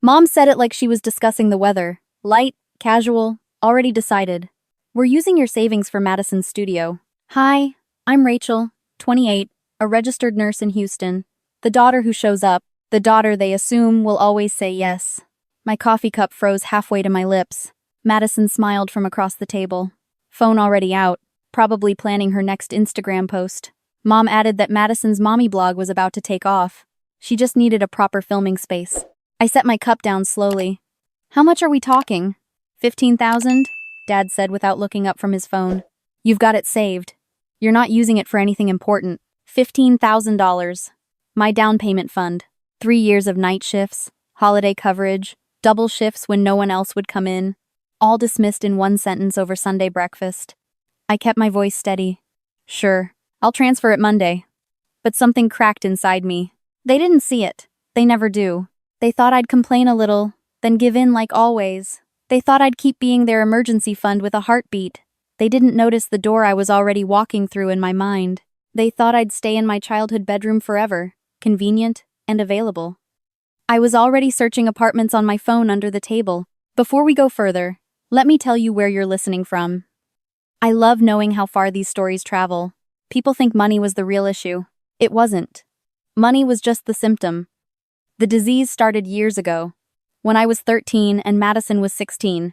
Mom said it like she was discussing the weather. Light, casual, already decided. We're using your savings for Madison's studio. Hi, I'm Rachel, 28, a registered nurse in Houston. The daughter who shows up, the daughter they assume will always say yes. My coffee cup froze halfway to my lips. Madison smiled from across the table. Phone already out, probably planning her next Instagram post. Mom added that Madison's mommy blog was about to take off. She just needed a proper filming space. I set my cup down slowly. How much are we talking? 15,000? Dad said without looking up from his phone. You've got it saved. You're not using it for anything important. $15,000. My down payment fund. 3 years of night shifts, holiday coverage, double shifts when no one else would come in. All dismissed in one sentence over Sunday breakfast. I kept my voice steady. Sure, I'll transfer it Monday. But something cracked inside me. They didn't see it. They never do. They thought I'd complain a little, then give in like always. They thought I'd keep being their emergency fund with a heartbeat. They didn't notice the door I was already walking through in my mind. They thought I'd stay in my childhood bedroom forever, convenient and available. I was already searching apartments on my phone under the table. Before we go further, let me tell you where you're listening from. I love knowing how far these stories travel. People think money was the real issue. It wasn't. Money was just the symptom. The disease started years ago, when I was 13 and Madison was 16.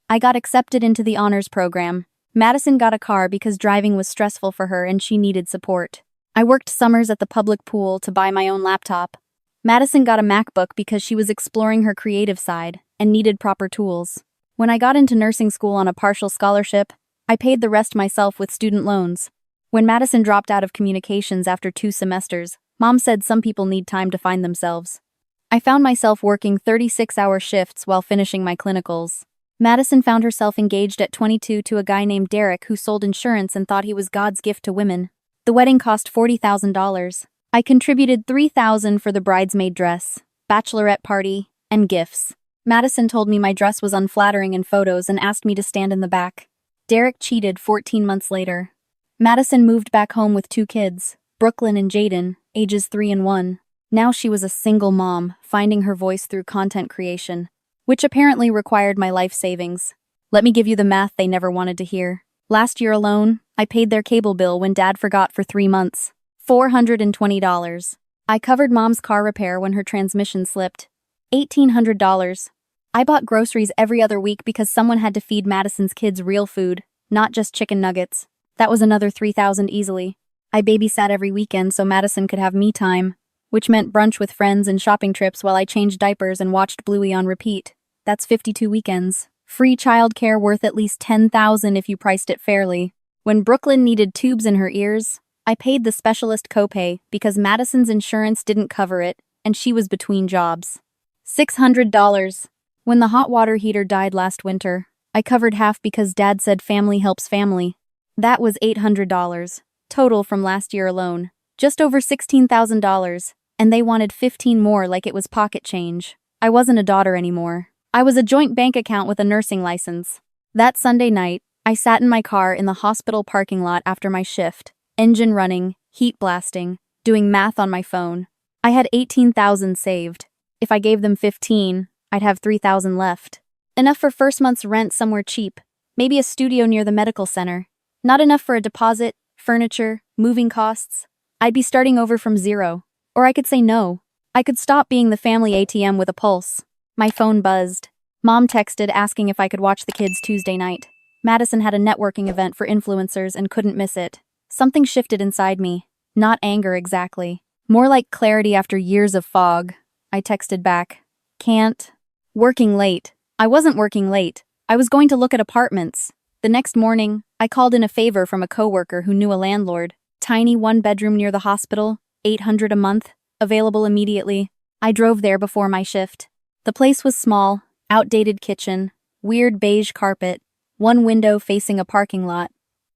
I got accepted into the honors program. Madison got a car because driving was stressful for her and she needed support. I worked summers at the public pool to buy my own laptop. Madison got a MacBook because she was exploring her creative side and needed proper tools. When I got into nursing school on a partial scholarship, I paid the rest myself with student loans. When Madison dropped out of communications after 2 semesters, Mom said some people need time to find themselves. I found myself working 36-hour shifts while finishing my clinicals. Madison found herself engaged at 22 to a guy named Derek who sold insurance and thought he was God's gift to women. The wedding cost $40,000. I contributed $3,000 for the bridesmaid dress, bachelorette party, and gifts. Madison told me my dress was unflattering in photos and asked me to stand in the back. Derek cheated 14 months later. Madison moved back home with 2 kids, Brooklyn and Jaden, ages 3 and 1. Now she was a single mom, finding her voice through content creation, which apparently required my life savings. Let me give you the math they never wanted to hear. Last year alone, I paid their cable bill when Dad forgot for 3 months. $420. I covered Mom's car repair when her transmission slipped. $1,800. I bought groceries every other week because someone had to feed Madison's kids real food, not just chicken nuggets. That was another $3,000 easily. I babysat every weekend so Madison could have me time, which meant brunch with friends and shopping trips while I changed diapers and watched Bluey on repeat. That's 52 weekends. Free childcare worth at least $10,000 if you priced it fairly. When Brooklyn needed tubes in her ears, I paid the specialist copay because Madison's insurance didn't cover it and she was between jobs. $600. When the hot water heater died last winter, I covered half because Dad said family helps family. That was $800. Total from last year alone. Just over $16,000. And they wanted 15 more like it was pocket change. I wasn't a daughter anymore. I was a joint bank account with a nursing license. That Sunday night, I sat in my car in the hospital parking lot after my shift, engine running, heat blasting, doing math on my phone. I had 18,000 saved. If I gave them 15, I'd have 3,000 left. Enough for first month's rent somewhere cheap, maybe a studio near the medical center. Not enough for a deposit, furniture, moving costs. I'd be starting over from zero. Or I could say no. I could stop being the family ATM with a pulse. My phone buzzed. Mom texted asking if I could watch the kids Tuesday night. Madison had a networking event for influencers and couldn't miss it. Something shifted inside me. Not anger exactly. More like clarity after years of fog. I texted back. Can't. Working late. I wasn't working late. I was going to look at apartments. The next morning, I called in a favor from a coworker who knew a landlord. Tiny 1-bedroom near the hospital, $800 a month, available immediately. I drove there before my shift. The place was small, outdated kitchen, weird beige carpet, one window facing a parking lot.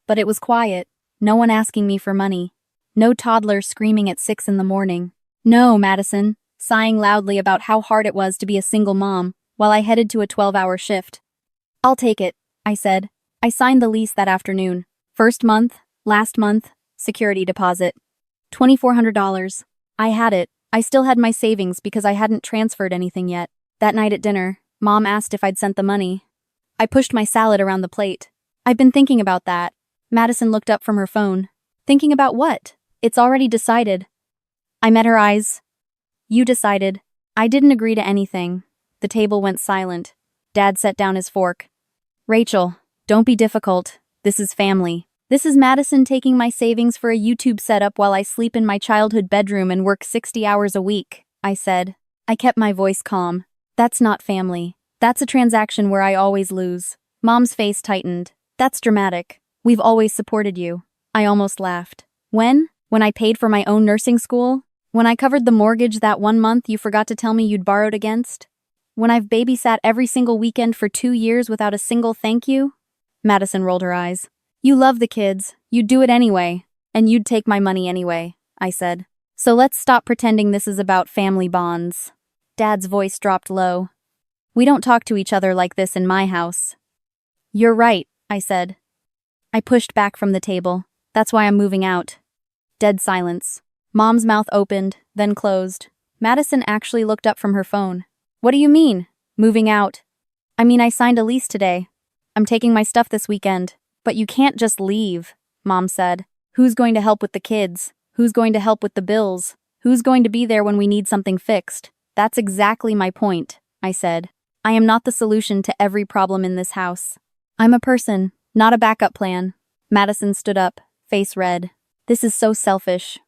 But it was quiet, no one asking me for money. No toddler screaming at 6 in the morning. No, Madison, sighing loudly about how hard it was to be a single mom, while I headed to a 12-hour shift. I'll take it, I said. I signed the lease that afternoon. First month, last month, security deposit. $2,400. I had it. I still had my savings because I hadn't transferred anything yet. That night at dinner, Mom asked if I'd sent the money. I pushed my salad around the plate. I've been thinking about that. Madison looked up from her phone. Thinking about what? It's already decided. I met her eyes. You decided. I didn't agree to anything. The table went silent. Dad set down his fork. Rachel, don't be difficult. This is family. This is Madison taking my savings for a YouTube setup while I sleep in my childhood bedroom and work 60 hours a week, I said. I kept my voice calm. That's not family. That's a transaction where I always lose. Mom's face tightened. That's dramatic. We've always supported you. I almost laughed. When? When I paid for my own nursing school? When I covered the mortgage that one month you forgot to tell me you'd borrowed against? When I've babysat every single weekend for 2 years without a single thank you? Madison rolled her eyes. You love the kids. You'd do it anyway. And you'd take my money anyway, I said. So let's stop pretending this is about family bonds. Dad's voice dropped low. We don't talk to each other like this in my house. You're right, I said. I pushed back from the table. That's why I'm moving out. Dead silence. Mom's mouth opened, then closed. Madison actually looked up from her phone. What do you mean, moving out? I mean, I signed a lease today. I'm taking my stuff this weekend. But you can't just leave, Mom said. Who's going to help with the kids? Who's going to help with the bills? Who's going to be there when we need something fixed? That's exactly my point, I said. I am not the solution to every problem in this house. I'm a person, not a backup plan. Madison stood up, face red. This is so selfish.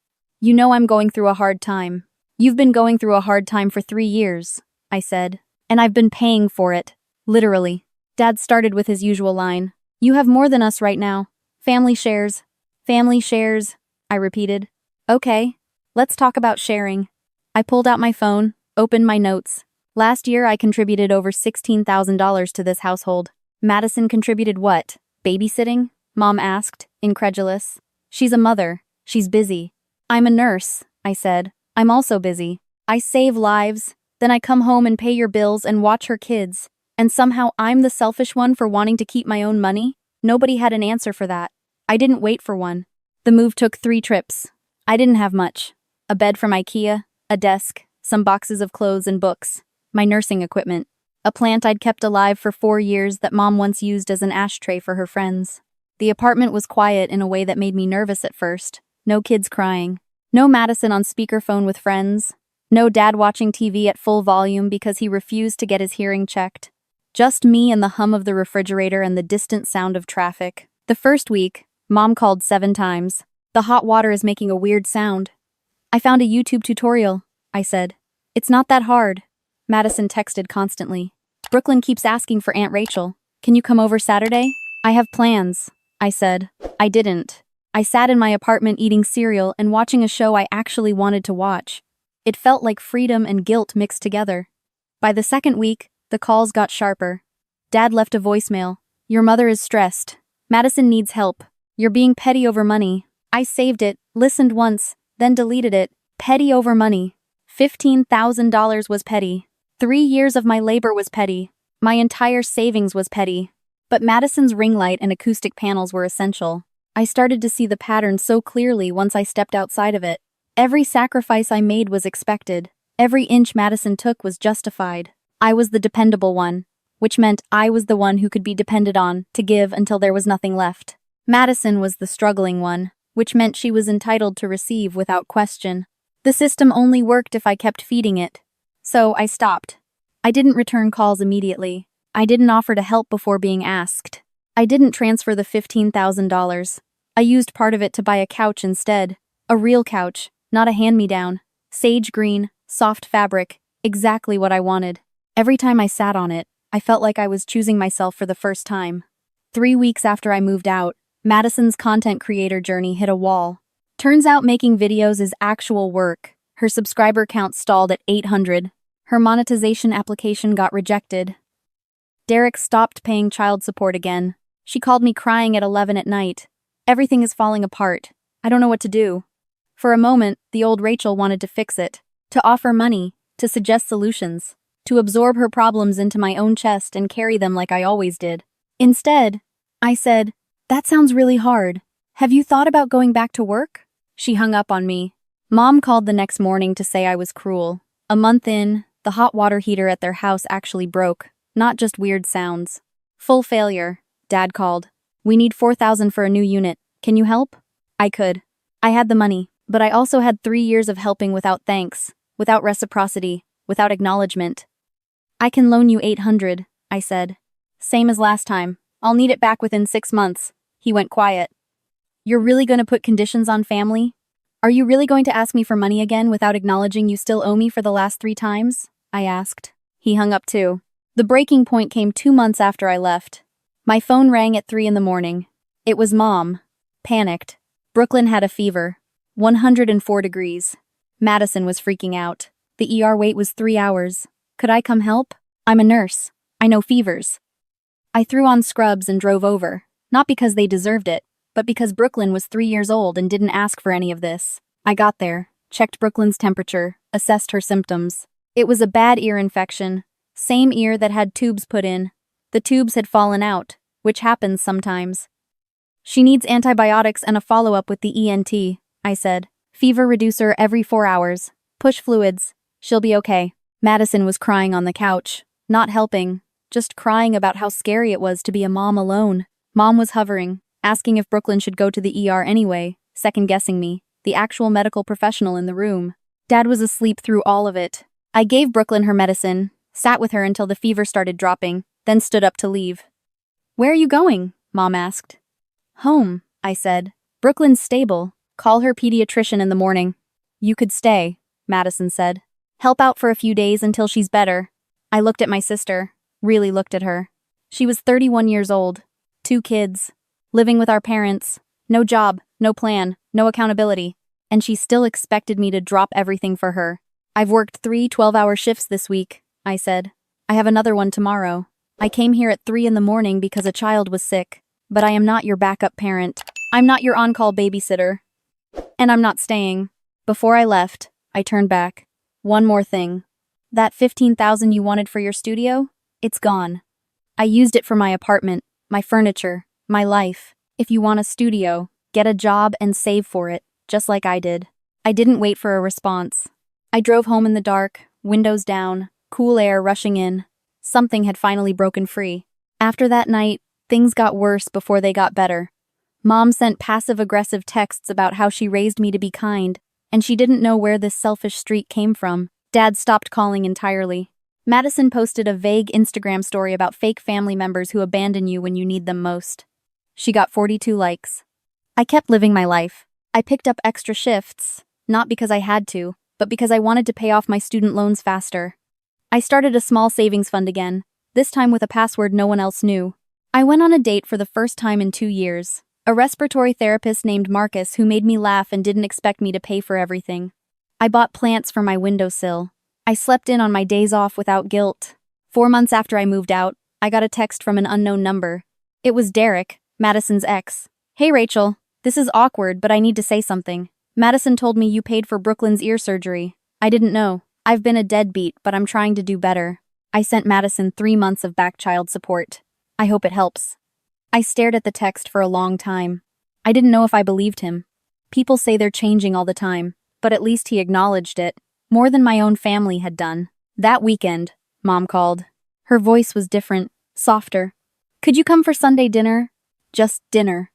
You know I'm going through a hard time. You've been going through a hard time for 3 years, I said. And I've been paying for it. Literally. Dad started with his usual line. You have more than us right now. Family shares. Family shares, I repeated. Okay, let's talk about sharing. I pulled out my phone, opened my notes. Last year I contributed over $16,000 to this household. Madison contributed what? Babysitting? Mom asked, incredulous. She's a mother. She's busy. I'm a nurse, I said. I'm also busy. I save lives. Then I come home and pay your bills and watch her kids. And somehow I'm the selfish one for wanting to keep my own money? Nobody had an answer for that. I didn't wait for one. The move took 3 trips. I didn't have much. A bed from IKEA, a desk, some boxes of clothes and books, my nursing equipment, a plant I'd kept alive for 4 years that Mom once used as an ashtray for her friends. The apartment was quiet in a way that made me nervous at first. No kids crying. No Madison on speakerphone with friends. No Dad watching TV at full volume because he refused to get his hearing checked. Just me and the hum of the refrigerator and the distant sound of traffic. The first week, Mom called 7 times. The hot water is making a weird sound. I found a YouTube tutorial, I said. It's not that hard. Madison texted constantly. Brooklyn keeps asking for Aunt Rachel. Can you come over Saturday? I have plans, I said. I didn't. I sat in my apartment eating cereal and watching a show I actually wanted to watch. It felt like freedom and guilt mixed together. By the second week, the calls got sharper. Dad left a voicemail. Your mother is stressed. Madison needs help. You're being petty over money. I saved it, listened once, then deleted it. Petty over money. $15,000 was petty. 3 years of my labor was petty. My entire savings was petty. But Madison's ring light and acoustic panels were essential. I started to see the pattern so clearly once I stepped outside of it. Every sacrifice I made was expected. Every inch Madison took was justified. I was the dependable one, which meant I was the one who could be depended on to give until there was nothing left. Madison was the struggling one, which meant she was entitled to receive without question. The system only worked if I kept feeding it. So I stopped. I didn't return calls immediately. I didn't offer to help before being asked. I didn't transfer the $15,000. I used part of it to buy a couch instead. A real couch, not a hand-me-down. Sage green, soft fabric, exactly what I wanted. Every time I sat on it, I felt like I was choosing myself for the first time. 3 weeks after I moved out, Madison's content creator journey hit a wall. Turns out making videos is actual work. Her subscriber count stalled at 800. Her monetization application got rejected. Derek stopped paying child support again. She called me crying at 11 at night. Everything is falling apart. I don't know what to do. For a moment, the old Rachel wanted to fix it, to offer money, to suggest solutions, to absorb her problems into my own chest and carry them like I always did. Instead, I said, "That sounds really hard. Have you thought about going back to work?" She hung up on me. Mom called the next morning to say I was cruel. A month in, The hot water heater at their house actually broke, not just weird sounds. Full failure, Dad called. We need $4,000 for a new unit. Can you help? I could. I had the money, but I also had 3 years of helping without thanks, without reciprocity, without acknowledgement. I can loan you $800, I said. Same as last time. I'll need it back within 6 months. He went quiet. You're really going to put conditions on family? Are you really going to ask me for money again without acknowledging you still owe me for the last 3 times? I asked. He hung up too. The breaking point came 2 months after I left. My phone rang at 3 in the morning. It was Mom. Panicked. Brooklyn had a fever. 104 degrees. Madison was freaking out. The ER wait was 3 hours. Could I come help? I'm a nurse. I know fevers. I threw on scrubs and drove over. Not because they deserved it, but because Brooklyn was 3 years old and didn't ask for any of this. I got there, checked Brooklyn's temperature, assessed her symptoms. It was a bad ear infection. Same ear that had tubes put in. The tubes had fallen out, which happens sometimes. She needs antibiotics and a follow-up with the ENT, I said. Fever reducer every 4 hours. Push fluids. She'll be okay. Madison was crying on the couch. Not helping. Just crying about how scary it was to be a mom alone. Mom was hovering, asking if Brooklyn should go to the ER anyway, second-guessing me, the actual medical professional in the room. Dad was asleep through all of it. I gave Brooklyn her medicine, sat with her until the fever started dropping, then stood up to leave. Where are you going? Mom asked. Home, I said. Brooklyn's stable. Call her pediatrician in the morning. You could stay, Madison said. Help out for a few days until she's better. I looked at my sister, really looked at her. She was 31 years old, 2 kids, living with our parents, no job, no plan, no accountability, and she still expected me to drop everything for her. I've worked 3 12-hour shifts this week, I said. I have another one tomorrow. I came here at 3 in the morning because a child was sick, but I am not your backup parent. I'm not your on-call babysitter. And I'm not staying. Before I left, I turned back. One more thing. That $15,000 you wanted for your studio? It's gone. I used it for my apartment, my furniture, my life. If you want a studio, get a job and save for it, just like I did. I didn't wait for a response. I drove home in the dark, windows down, cool air rushing in. Something had finally broken free. After that night, things got worse before they got better. Mom sent passive-aggressive texts about how she raised me to be kind, and she didn't know where this selfish streak came from. Dad stopped calling entirely. Madison posted a vague Instagram story about fake family members who abandon you when you need them most. She got 42 likes. I kept living my life. I picked up extra shifts, not because I had to, but because I wanted to pay off my student loans faster. I started a small savings fund again, this time with a password no one else knew. I went on a date for the first time in 2 years. A respiratory therapist named Marcus who made me laugh and didn't expect me to pay for everything. I bought plants for my windowsill. I slept in on my days off without guilt. 4 months after I moved out, I got a text from an unknown number. It was Derek, Madison's ex. Hey Rachel, this is awkward, but I need to say something. Madison told me you paid for Brooklyn's ear surgery. I didn't know. I've been a deadbeat, but I'm trying to do better. I sent Madison 3 months of back child support. I hope it helps. I stared at the text for a long time. I didn't know if I believed him. People say they're changing all the time, but at least he acknowledged it, more than my own family had done. That weekend, Mom called. Her voice was different, softer. Could you come for Sunday dinner? Just dinner.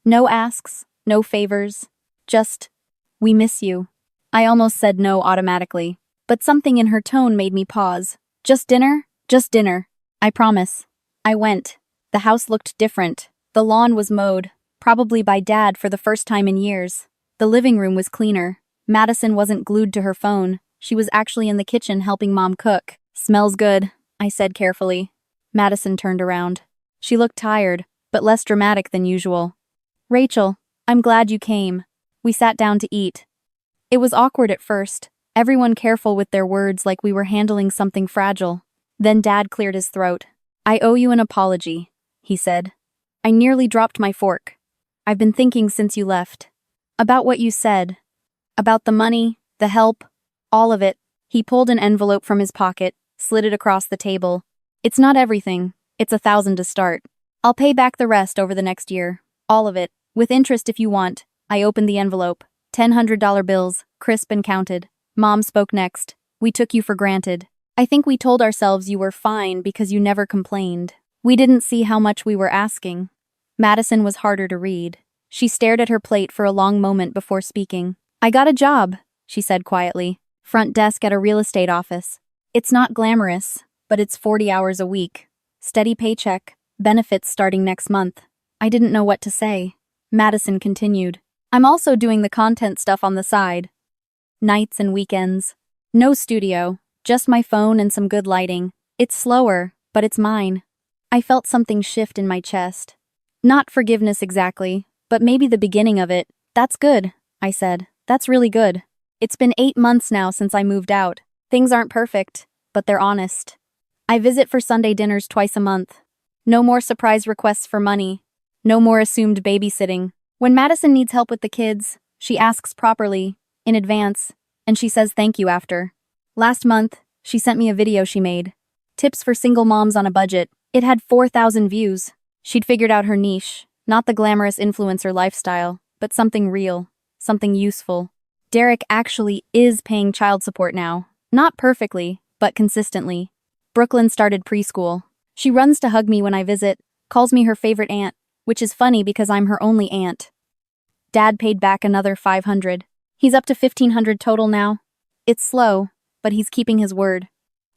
No asks, no favors. Just, we miss you. I almost said no automatically, but something in her tone made me pause. Just dinner? Just dinner. I promise. I went. The house looked different. The lawn was mowed, probably by Dad for the first time in years. The living room was cleaner. Madison wasn't glued to her phone. She was actually in the kitchen helping Mom cook. Smells good, I said carefully. Madison turned around. She looked tired, but less dramatic than usual. Rachel, I'm glad you came. We sat down to eat. It was awkward at first, everyone careful with their words like we were handling something fragile. Then Dad cleared his throat. I owe you an apology, he said. I nearly dropped my fork. I've been thinking since you left. About what you said. About the money, the help, all of it. He pulled an envelope from his pocket, slid it across the table. It's not everything. It's $1,000 to start. I'll pay back the rest over the next year. All of it. With interest if you want. I opened the envelope. $100 bills, crisp and counted. Mom spoke next. We took you for granted. I think we told ourselves you were fine because you never complained. We didn't see how much we were asking. Madison was harder to read. She stared at her plate for a long moment before speaking. I got a job, she said quietly. Front desk at a real estate office. It's not glamorous, but it's 40 hours a week. Steady paycheck, benefits starting next month. I didn't know what to say. Madison continued. I'm also doing the content stuff on the side. Nights and weekends. No studio, just my phone and some good lighting. It's slower, but it's mine. I felt something shift in my chest. Not forgiveness exactly, but maybe the beginning of it. That's good, I said. That's really good. It's been 8 months now since I moved out. Things aren't perfect, but they're honest. I visit for Sunday dinners twice a month. No more surprise requests for money. No more assumed babysitting. When Madison needs help with the kids, she asks properly, in advance, and she says thank you after. Last month, she sent me a video she made. Tips for single moms on a budget. It had 4,000 views. She'd figured out her niche, not the glamorous influencer lifestyle, but something real, something useful. Derek actually is paying child support now. Not perfectly, but consistently. Brooklyn started preschool. She runs to hug me when I visit, calls me her favorite aunt, which is funny because I'm her only aunt. Dad paid back another $500. He's up to $1,500 total now. It's slow, but he's keeping his word.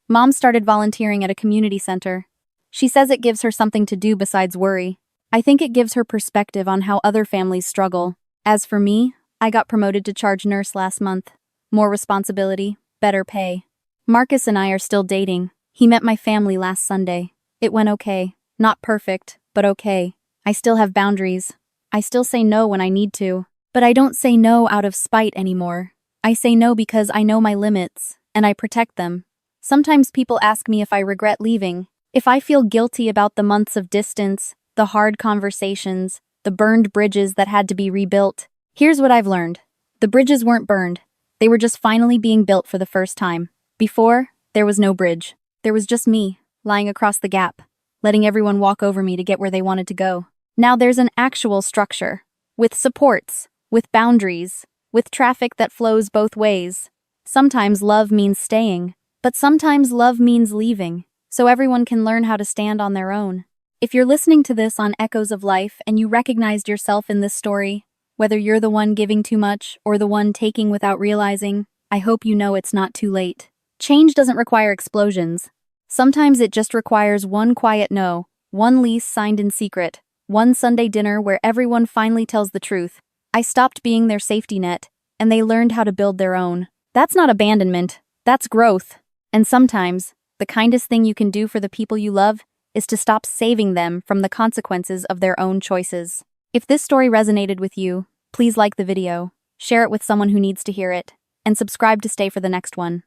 Mom started volunteering at a community center. She says it gives her something to do besides worry. I think it gives her perspective on how other families struggle. As for me, I got promoted to charge nurse last month. More responsibility, better pay. Marcus and I are still dating. He met my family last Sunday. It went okay. Not perfect, but okay. I still have boundaries. I still say no when I need to. But I don't say no out of spite anymore. I say no because I know my limits, and I protect them. Sometimes people ask me if I regret leaving, if I feel guilty about the months of distance, the hard conversations, the burned bridges that had to be rebuilt. Here's what I've learned. The bridges weren't burned. They were just finally being built for the first time. Before, there was no bridge. There was just me, lying across the gap, letting everyone walk over me to get where they wanted to go. Now there's an actual structure, with supports, with boundaries, with traffic that flows both ways. Sometimes love means staying, but sometimes love means leaving, so everyone can learn how to stand on their own. If you're listening to this on Echoes of Life and you recognized yourself in this story, whether you're the one giving too much or the one taking without realizing, I hope you know it's not too late. Change doesn't require explosions. Sometimes it just requires one quiet no, one lease signed in secret, one Sunday dinner where everyone finally tells the truth. I stopped being their safety net, and they learned how to build their own. That's not abandonment, that's growth. And sometimes, the kindest thing you can do for the people you love is to stop saving them from the consequences of their own choices. If this story resonated with you, please like the video, share it with someone who needs to hear it, and subscribe to stay for the next one.